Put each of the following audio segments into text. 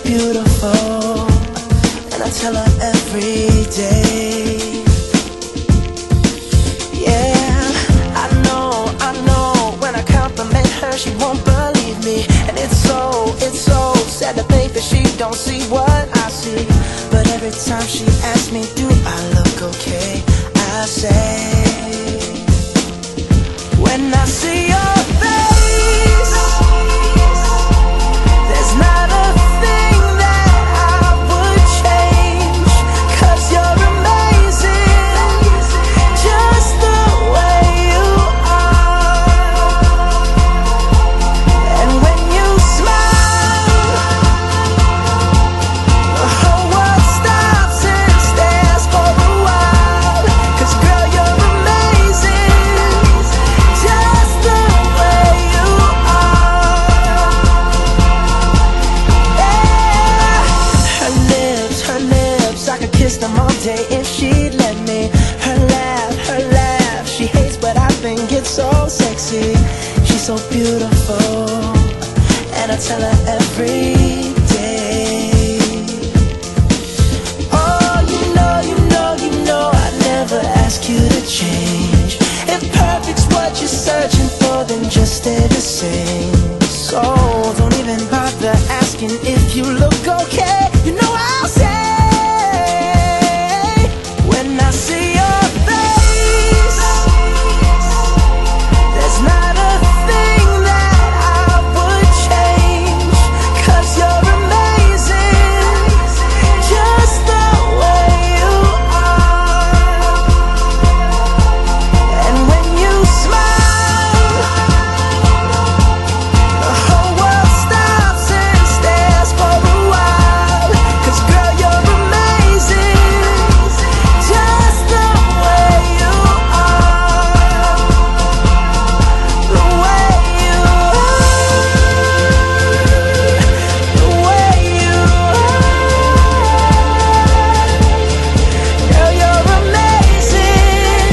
beautiful, and I tell her every day. Yeah, I know, when I compliment her she won't believe me. And it's so sad to think that she don't see what I see. But every time she asks me, do I look okay, I say, when I see your face, there's not a thing that I would change, 'cause you're amazing, just the way you are. And when you smile, the whole world stops and stares for a while. 'Cause girl, you're amazing, just the way you are. Yeah. Her lips, I could kiss them all day if she'd let me. Her laugh, she hates but I think it's so sexy. She's so beautiful, and I tell her every day. Oh, you know, I'd never ask you to change. If perfect's what you're searching for, then just stay the same. So don't even bother asking if you look okay. You know I'll say, when I see your face, there's not a thing that I would change, 'cause you're amazing, just the way you are. And when you smile, the whole world stops and stares for a while. 'Cause girl, you're amazing, just the way you are. The way you are, the way you are. Girl, you're amazing,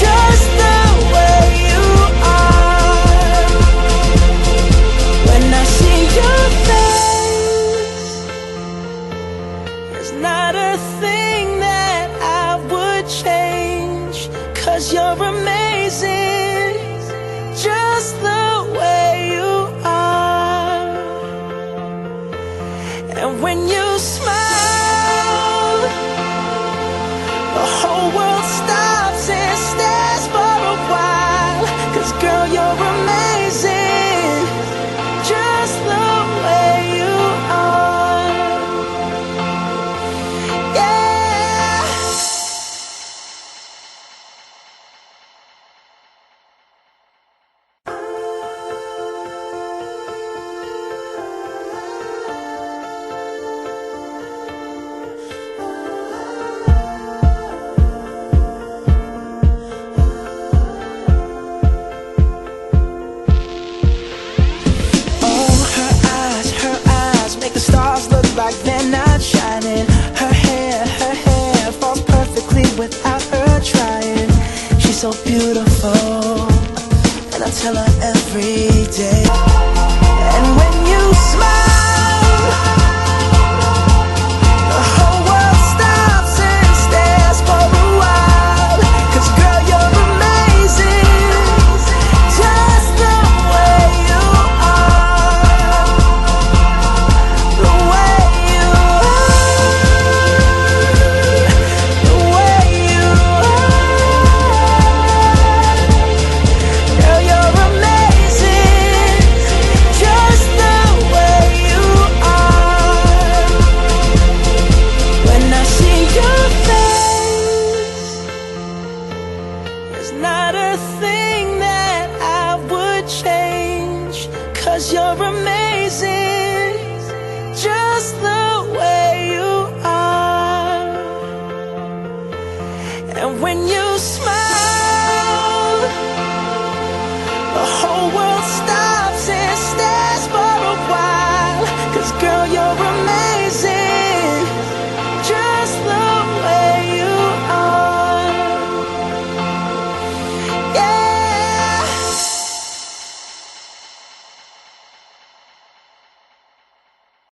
just the way you are. When I see your face, there's not a thing that I would change, 'cause you're amazing, just the way you are. And when you smile, the whole world stops and stares for a while. 'Cause girl, you're amazing, just the way you are. Yeah. Oh, her eyes make the stars look like they're not shining. Her hair falls perfectly without her trying. She's so beautiful, and I tell her every day.